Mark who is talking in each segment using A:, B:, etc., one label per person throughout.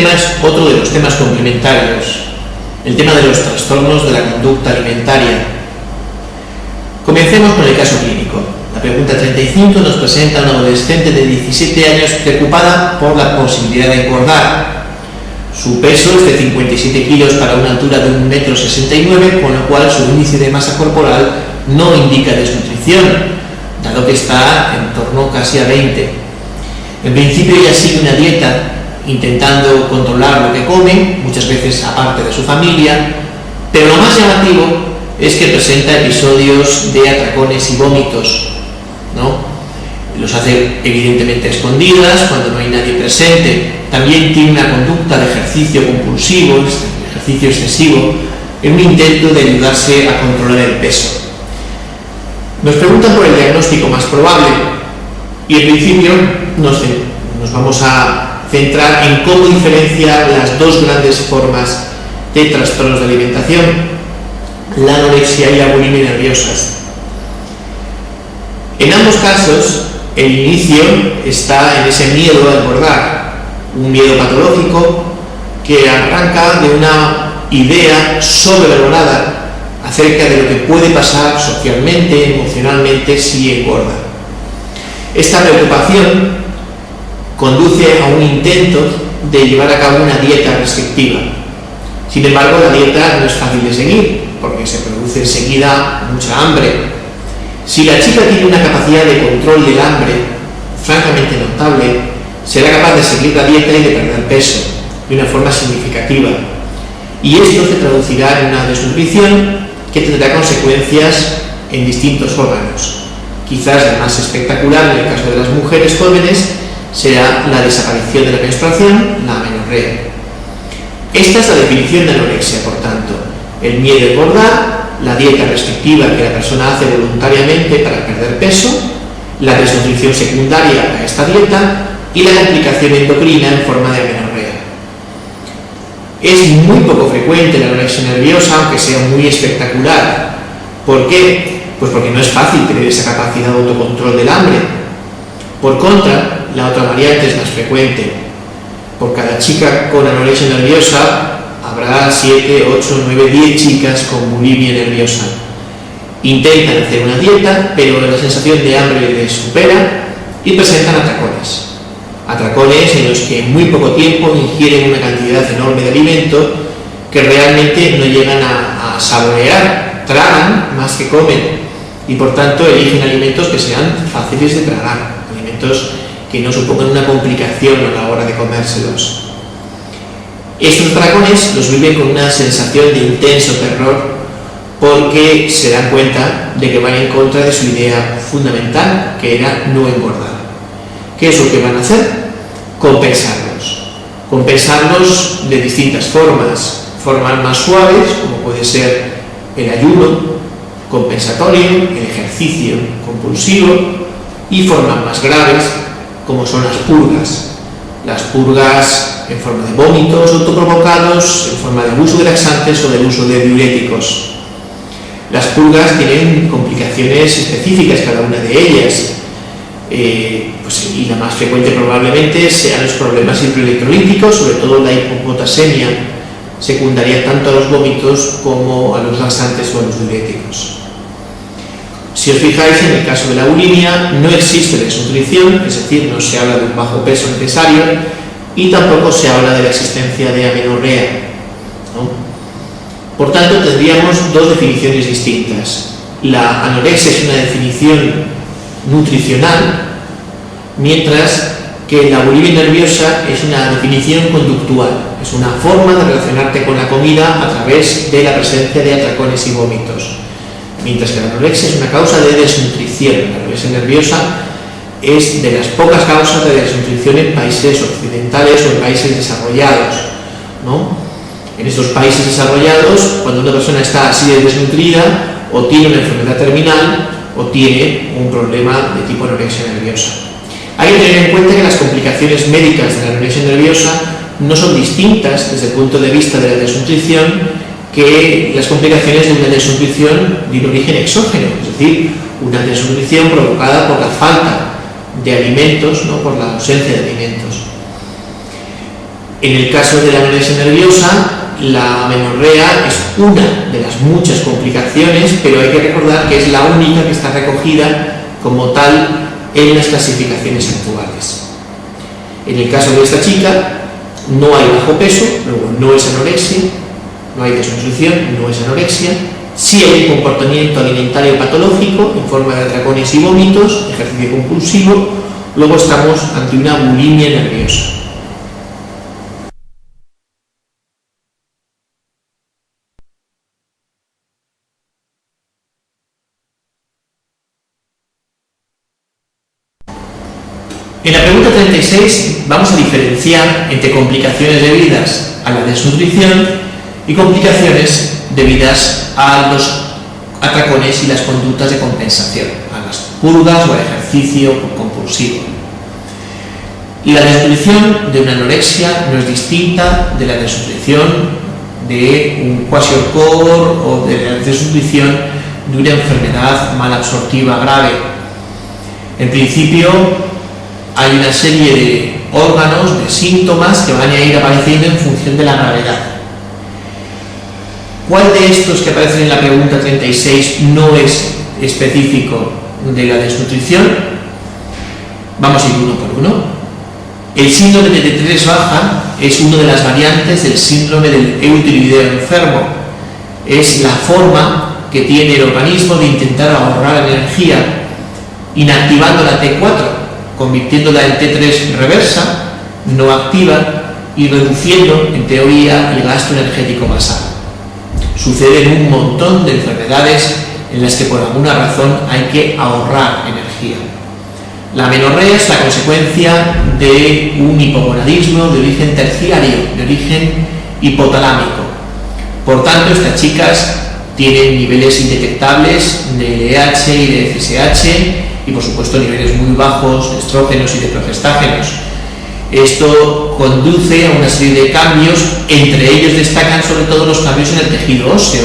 A: tema es otro de los temas complementarios, el tema de los trastornos de la conducta alimentaria. Comencemos con el caso clínico. La pregunta 35 nos presenta a una adolescente de 17 años preocupada por la posibilidad de engordar. Su peso es de 57 kilos para una altura de 1,69 m, con lo cual su índice de masa corporal no indica desnutrición, dado que está en torno casi a 20. En principio ella sigue una dieta intentando controlar lo que come, muchas veces aparte de su familia, pero lo más llamativo es que presenta episodios de atracones y vómitos, ¿no? Los hace evidentemente a escondidas, cuando no hay nadie presente. También tiene una conducta de ejercicio compulsivo, ejercicio excesivo, en un intento de ayudarse a controlar el peso. Nos preguntan por el diagnóstico más probable y en principio nos vamos a centrar en cómo diferenciar las dos grandes formas de trastornos de alimentación, la anorexia y la bulimia nerviosas. En ambos casos, el inicio está en ese miedo a engordar, un miedo patológico que arranca de una idea sobrevalorada acerca de lo que puede pasar socialmente, emocionalmente, si engorda. Esta preocupación conduce a un intento de llevar a cabo una dieta restrictiva. Sin embargo, la dieta no es fácil de seguir, porque se produce enseguida mucha hambre. Si la chica tiene una capacidad de control del hambre francamente notable, será capaz de seguir la dieta y de perder peso de una forma significativa. Y esto se traducirá en una desnutrición que tendrá consecuencias en distintos órganos. Quizás la más espectacular en el caso de las mujeres jóvenes será la desaparición de la menstruación, la amenorrea. Esta es la definición de anorexia, por tanto: el miedo a engordar, la dieta restrictiva que la persona hace voluntariamente para perder peso, la desnutrición secundaria a esta dieta y la complicación endocrina en forma de amenorrea. Es muy poco frecuente la anorexia nerviosa, aunque sea muy espectacular. ¿Por qué? Pues porque no es fácil tener esa capacidad de autocontrol del hambre. Por contra, la otra variante es más frecuente. Por cada chica con anorexia nerviosa habrá 7, 8, 9, 10 chicas con bulimia nerviosa. Intentan hacer una dieta, pero la sensación de hambre les supera y presentan atracones. Atracones en los que en muy poco tiempo ingieren una cantidad enorme de alimento que realmente no llegan a saborear, tragan más que comen y por tanto eligen alimentos que sean fáciles de tragar, alimentos que no supongan una complicación a la hora de comérselos. Estos atracones los viven con una sensación de intenso terror porque se dan cuenta de que van en contra de su idea fundamental, que era no engordar. ¿Qué es lo que van a hacer? Compensarlos de distintas formas más suaves, como puede ser el ayuno compensatorio, el ejercicio compulsivo, y formas más graves, como son las purgas en forma de vómitos autoprovocados, en forma del uso de laxantes o del uso de diuréticos. Las purgas tienen complicaciones específicas, cada una de ellas, y la más frecuente probablemente sean los problemas hidroelectrolíticos, sobre todo la hipopotasemia, secundaria tanto a los vómitos como a los laxantes o a los diuréticos. Si os fijáis, en el caso de la bulimia no existe desnutrición, es decir, no se habla de un bajo peso necesario y tampoco se habla de la existencia de amenorrea, ¿no? Por tanto, tendríamos dos definiciones distintas. La anorexia es una definición nutricional, mientras que la bulimia nerviosa es una definición conductual, es una forma de relacionarte con la comida a través de la presencia de atracones y vómitos. Mientras que la anorexia es una causa de desnutrición. La anorexia nerviosa es de las pocas causas de desnutrición en países occidentales o en países desarrollados, ¿no? En estos países desarrollados, cuando una persona está así de desnutrida, o tiene una enfermedad terminal o tiene un problema de tipo anorexia nerviosa. Hay que tener en cuenta que las complicaciones médicas de la anorexia nerviosa no son distintas desde el punto de vista de la desnutrición que las complicaciones de una desnutrición de un origen exógeno, es decir, una desnutrición provocada por la falta de alimentos, ¿no? Por la ausencia de alimentos. En el caso de la anorexia nerviosa, la amenorrea es una de las muchas complicaciones, pero hay que recordar que es la única que está recogida como tal en las clasificaciones actuales. En el caso de esta chica, no hay bajo peso, luego no es anorexia, no hay desnutrición, no es anorexia. Sí hay un comportamiento alimentario patológico en forma de atracones y vómitos, ejercicio compulsivo. Luego estamos ante una bulimia nerviosa. En la pregunta 36 vamos a diferenciar entre complicaciones debidas a la desnutrición y complicaciones debidas a los atracones y las conductas de compensación, a las purgas o al ejercicio compulsivo. La desnutrición de una anorexia no es distinta de la desnutrición de un kwashiorkor o de la desnutrición de una enfermedad malabsortiva grave. En principio, hay una serie de órganos, de síntomas que van a ir apareciendo en función de la gravedad. ¿Cuál de estos que aparecen en la pregunta 36 no es específico de la desnutrición? Vamos a ir uno por uno. El síndrome de T3 baja es una de las variantes del síndrome del eutiroideo enfermo. Es la forma que tiene el organismo de intentar ahorrar energía, inactivando la T4, convirtiéndola en T3 reversa, no activa, y reduciendo, en teoría, el gasto energético basal. Sucede en un montón de enfermedades en las que por alguna razón hay que ahorrar energía. La amenorrea es la consecuencia de un hipogonadismo de origen terciario, de origen hipotalámico. Por tanto, estas chicas tienen niveles indetectables de LH y de FSH, y por supuesto niveles muy bajos de estrógenos y de progestágenos. Esto conduce a una serie de cambios, entre ellos destacan sobre todo los cambios en el tejido óseo.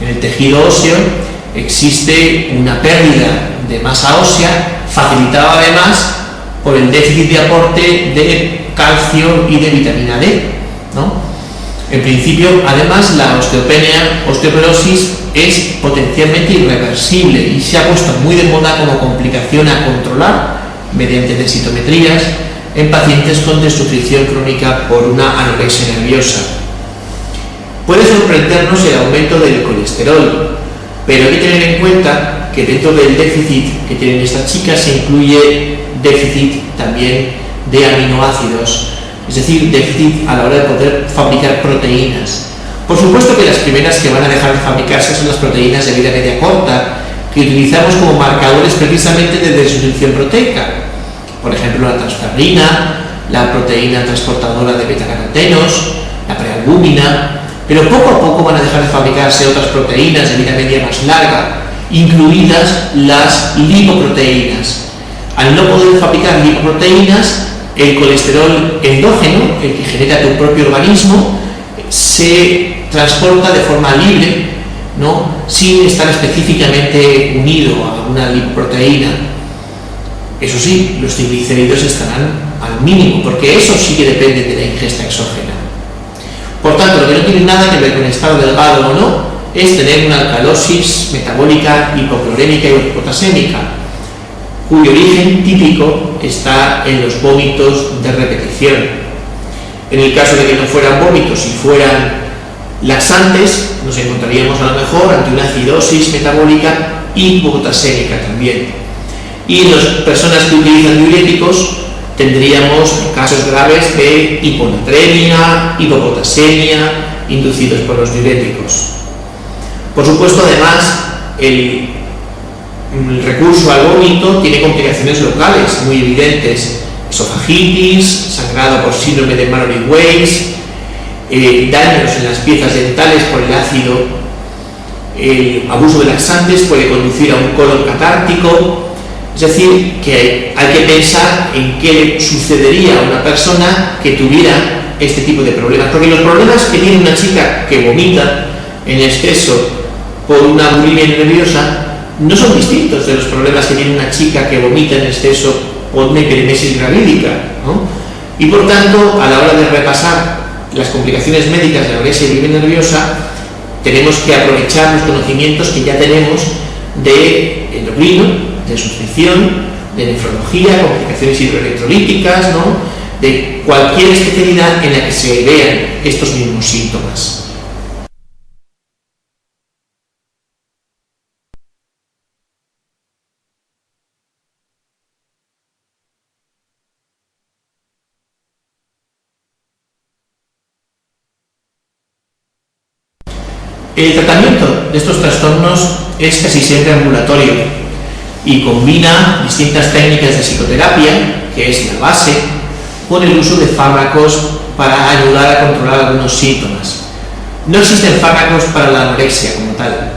A: En el tejido óseo existe una pérdida de masa ósea, facilitada además por el déficit de aporte de calcio y de vitamina D, ¿no? En principio, además, la osteoporosis es potencialmente irreversible y se ha puesto muy de moda como complicación a controlar mediante densitometrías en pacientes con desnutrición crónica por una anorexia nerviosa. Puede sorprendernos el aumento del colesterol, pero hay que tener en cuenta que dentro del déficit que tienen estas chicas se incluye déficit también de aminoácidos, es decir, déficit a la hora de poder fabricar proteínas. Por supuesto que las primeras que van a dejar de fabricarse son las proteínas de vida media corta, que utilizamos como marcadores precisamente de desnutrición proteica. Por ejemplo, la transferrina, la proteína transportadora de betacarotenos, la prealbúmina, pero poco a poco van a dejar de fabricarse otras proteínas de vida media más larga, incluidas las lipoproteínas. Al no poder fabricar lipoproteínas, el colesterol endógeno, el que genera tu propio organismo, se transporta de forma libre, ¿no?, sin estar específicamente unido a una lipoproteína. Eso sí, los triglicéridos estarán al mínimo, porque eso sí que depende de la ingesta exógena. Por tanto, lo que no tiene nada que ver con estar delgado o no es tener una alcalosis metabólica hipoclorémica y hipopotasémica, cuyo origen típico está en los vómitos de repetición. En el caso de que no fueran vómitos y fueran laxantes, nos encontraríamos a lo mejor ante una acidosis metabólica hipopotasémica también. Y en las personas que utilizan diuréticos tendríamos casos graves de hiponatremia, hipopotasemia, inducidos por los diuréticos. Por supuesto, además, el recurso al vómito tiene complicaciones locales muy evidentes: esofagitis, sangrado por síndrome de Mallory-Weiss, daños en las piezas dentales por el ácido, el abuso de laxantes puede conducir a un colon catártico. Es decir, que hay que pensar en qué le sucedería a una persona que tuviera este tipo de problemas, porque los problemas que tiene una chica que vomita en exceso por una bulimia nerviosa no son distintos de los problemas que tiene una chica que vomita en exceso por una hiperemesis gravídica, ¿no? Y por tanto, a la hora de repasar las complicaciones médicas de anorexia y bulimia nerviosa, tenemos que aprovechar los conocimientos que ya tenemos de endocrino, de nutrición, de nefrología, complicaciones hidroelectrolíticas, ¿no?, de cualquier especialidad en la que se vean estos mismos síntomas. El tratamiento de estos trastornos es casi siempre ambulatorio y combina distintas técnicas de psicoterapia, que es la base, con el uso de fármacos para ayudar a controlar algunos síntomas. No existen fármacos para la anorexia como tal,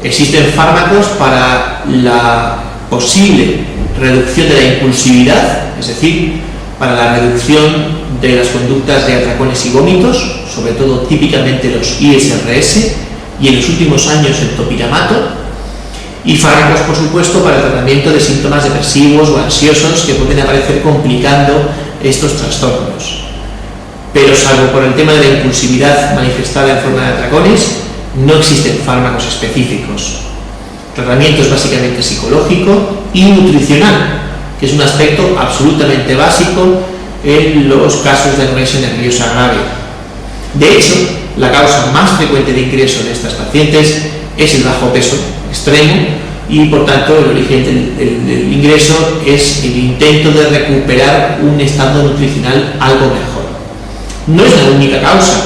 A: existen fármacos para la posible reducción de la impulsividad, es decir, para la reducción de las conductas de atracones y vómitos, sobre todo típicamente los ISRS, y en los últimos años el topiramato, y fármacos, por supuesto, para el tratamiento de síntomas depresivos o ansiosos que pueden aparecer complicando estos trastornos. Pero salvo por el tema de la impulsividad manifestada en forma de atracones, no existen fármacos específicos. El tratamiento es básicamente psicológico y nutricional, que es un aspecto absolutamente básico en los casos de anorexia nerviosa grave. De hecho, la causa más frecuente de ingreso de estas pacientes es el bajo peso extremo y, por tanto, el origen del ingreso es el intento de recuperar un estado nutricional algo mejor. No es la única causa.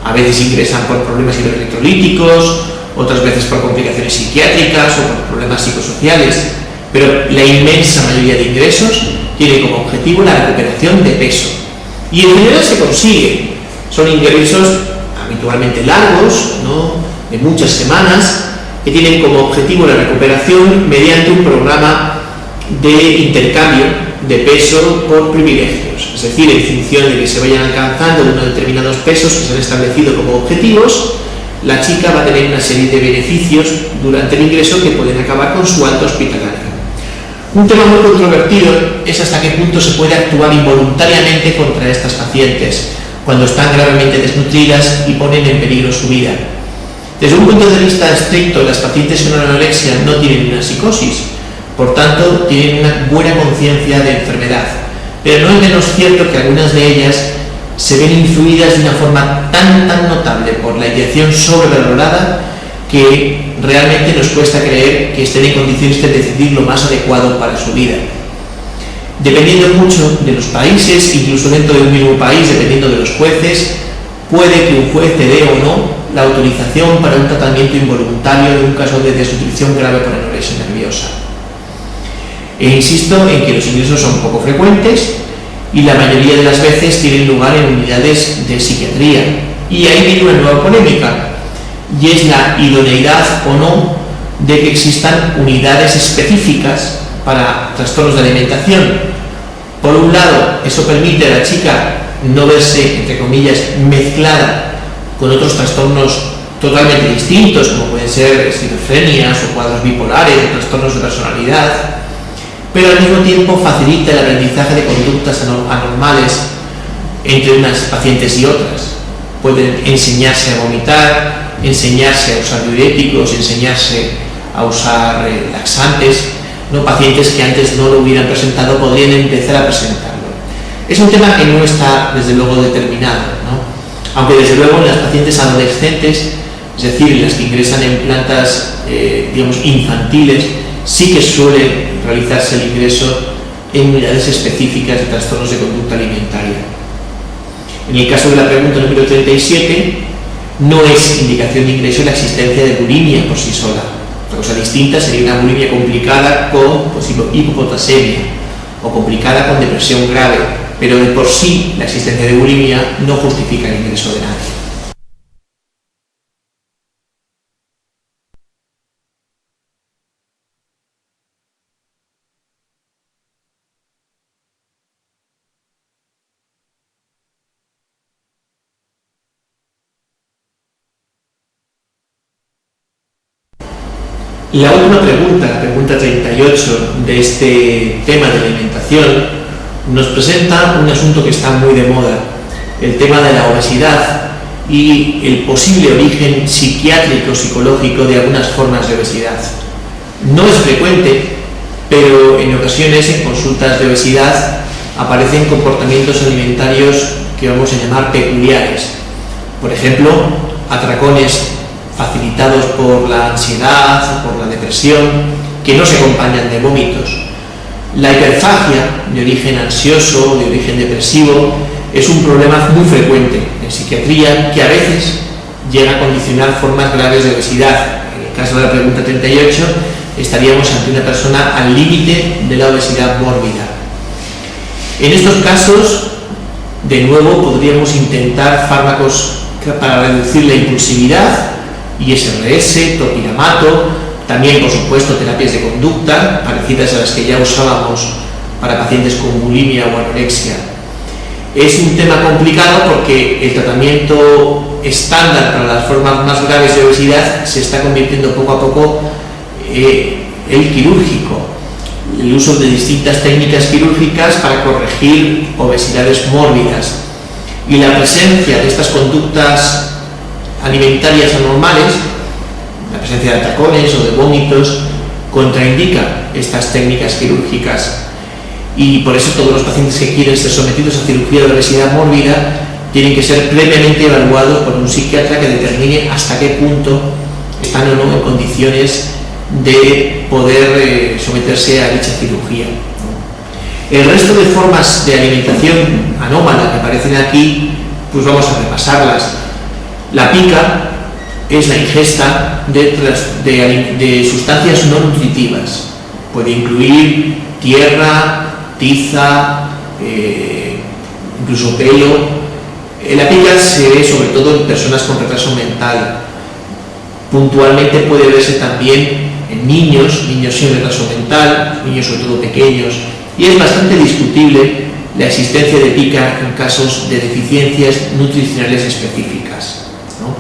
A: A veces ingresan por problemas hidroelectrolíticos, otras veces por complicaciones psiquiátricas o por problemas psicosociales, pero la inmensa mayoría de ingresos tiene como objetivo la recuperación de peso. Y en general se consigue. Son ingresos habitualmente largos, ¿no?, de muchas semanas, que tienen como objetivo la recuperación mediante un programa de intercambio de peso por privilegios, es decir, en función de que se vayan alcanzando unos determinados pesos que se han establecido como objetivos, la chica va a tener una serie de beneficios durante el ingreso que pueden acabar con su alta hospitalaria. Un tema muy controvertido es hasta qué punto se puede actuar involuntariamente contra estas pacientes cuando están gravemente desnutridas y ponen en peligro su vida. Desde un punto de vista estricto, las pacientes con anorexia no tienen una psicosis, por tanto tienen una buena conciencia de enfermedad, pero no es menos cierto que algunas de ellas se ven influidas de una forma tan notable por la ideación sobrevalorada que realmente nos cuesta creer que estén en condiciones de decidir lo más adecuado para su vida. Dependiendo mucho de los países, incluso dentro de un mismo país, dependiendo de los jueces, puede que un juez te dé o no la autorización para un tratamiento involuntario de un caso de desnutrición grave por anorexia nerviosa. E insisto en que los ingresos son poco frecuentes y la mayoría de las veces tienen lugar en unidades de psiquiatría. Y ahí viene una nueva polémica, y es la idoneidad o no de que existan unidades específicas para trastornos de alimentación. Por un lado, eso permite a la chica no verse, entre comillas, mezclada con otros trastornos totalmente distintos, como pueden ser esquizofrenias o cuadros bipolares o trastornos de personalidad, pero al mismo tiempo facilita el aprendizaje de conductas anormales entre unas pacientes y otras. Pueden enseñarse a vomitar, enseñarse a usar diuréticos, enseñarse a usar laxantes, ¿no? Pacientes que antes no lo hubieran presentado podrían empezar a presentarlo. Es un tema que no está, desde luego, determinado, ¿no? Aunque, desde luego, en las pacientes adolescentes, es decir, en las que ingresan en plantas, infantiles, sí que suele realizarse el ingreso en unidades específicas de trastornos de conducta alimentaria. En el caso de la pregunta número 37, no es indicación de ingreso la existencia de bulimia por sí sola. Otra cosa distinta sería una bulimia complicada con hipopotasemia o complicada con depresión grave, pero de por sí la existencia de bulimia no justifica el ingreso de nadie. La última pregunta, la pregunta 38 de este tema de alimentación, nos presenta un asunto que está muy de moda, el tema de la obesidad y el posible origen psiquiátrico, psicológico de algunas formas de obesidad. No es frecuente, pero en ocasiones en consultas de obesidad aparecen comportamientos alimentarios que vamos a llamar peculiares. Por ejemplo, atracones facilitados por la ansiedad, por la depresión, que no se acompañan de vómitos. La hiperfagia de origen ansioso, de origen depresivo, es un problema muy frecuente en psiquiatría que a veces llega a condicionar formas graves de obesidad. En el caso de la pregunta 38, estaríamos ante una persona al límite de la obesidad mórbida. En estos casos, de nuevo, podríamos intentar fármacos para reducir la impulsividad, ISRS, topiramato, también, por supuesto, terapias de conducta, parecidas a las que ya usábamos para pacientes con bulimia o anorexia. Es un tema complicado porque el tratamiento estándar para las formas más graves de obesidad se está convirtiendo poco a poco el quirúrgico, el uso de distintas técnicas quirúrgicas para corregir obesidades mórbidas. Y la presencia de estas conductas alimentarias anormales, la presencia de atracones o de vómitos, contraindica estas técnicas quirúrgicas. Y por eso todos los pacientes que quieren ser sometidos a cirugía de obesidad mórbida tienen que ser previamente evaluados por un psiquiatra que determine hasta qué punto están o no en condiciones de poder someterse a dicha cirugía. El resto de formas de alimentación anómala que aparecen aquí, pues vamos a repasarlas. La pica es la ingesta de sustancias no nutritivas. Puede incluir tierra, tiza, incluso pelo. La pica se ve sobre todo en personas con retraso mental. Puntualmente puede verse también en niños sin retraso mental, niños sobre todo pequeños, y es bastante discutible la existencia de pica en casos de deficiencias nutricionales específicas, ¿no?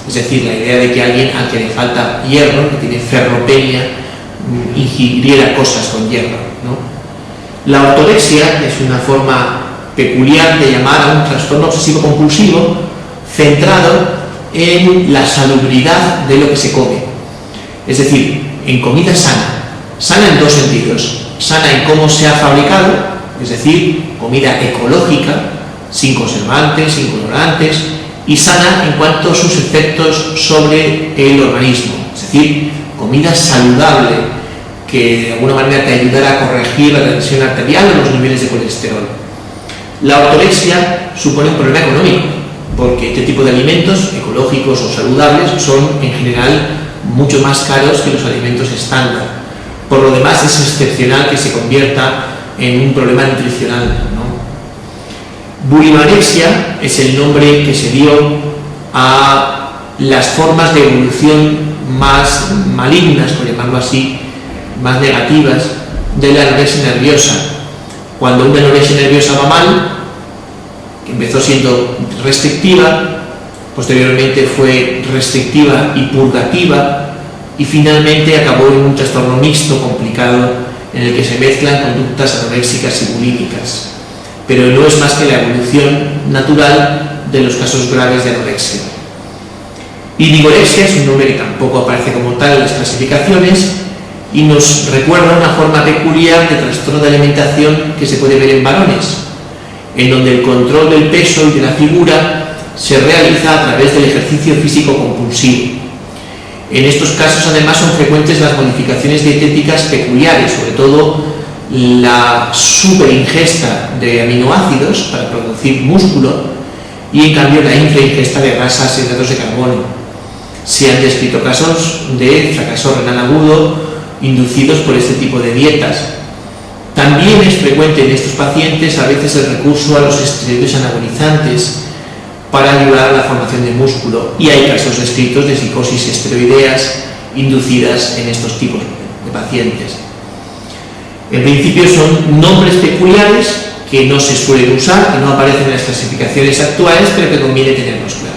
A: Es decir, la idea de que alguien al que le falta hierro, que tiene ferropenia, ingiriera cosas con hierro, ¿no? La ortorexia es una forma peculiar de llamar a un trastorno obsesivo-compulsivo centrado en la salubridad de lo que se come, es decir, en comida sana en dos sentidos: sana en cómo se ha fabricado, es decir, comida ecológica, sin conservantes, sin colorantes, y sana en cuanto a sus efectos sobre el organismo, es decir, comida saludable que de alguna manera te ayudará a corregir la tensión arterial o los niveles de colesterol. La ortorexia supone un problema económico, porque este tipo de alimentos ecológicos o saludables son en general mucho más caros que los alimentos estándar. Por lo demás, es excepcional que se convierta en un problema nutricional, ¿no? Bulimarexia es el nombre que se dio a las formas de evolución más malignas, por llamarlo así, más negativas, de la anorexia nerviosa. Cuando una anorexia nerviosa va mal, que empezó siendo restrictiva, posteriormente fue restrictiva y purgativa, y finalmente acabó en un trastorno mixto complicado en el que se mezclan conductas anoréxicas y bulímicas. Pero no es más que la evolución natural de los casos graves de anorexia. Y vigorexia es un nombre que tampoco aparece como tal en las clasificaciones y nos recuerda una forma peculiar de trastorno de alimentación que se puede ver en varones, en donde el control del peso y de la figura se realiza a través del ejercicio físico compulsivo. En estos casos, además, son frecuentes las modificaciones dietéticas peculiares, sobre todo la superingesta de aminoácidos para producir músculo y, en cambio, la infraingesta de grasas y hidratos de carbono. Se han descrito casos de fracaso renal agudo inducidos por este tipo de dietas. También es frecuente en estos pacientes a veces el recurso a los esteroides anabolizantes para ayudar a la formación de músculo, y hay casos descritos de psicosis esteroideas inducidas en estos tipos de pacientes. En principio son nombres peculiares que no se suelen usar, que no aparecen en las clasificaciones actuales, pero que conviene tenerlos claros.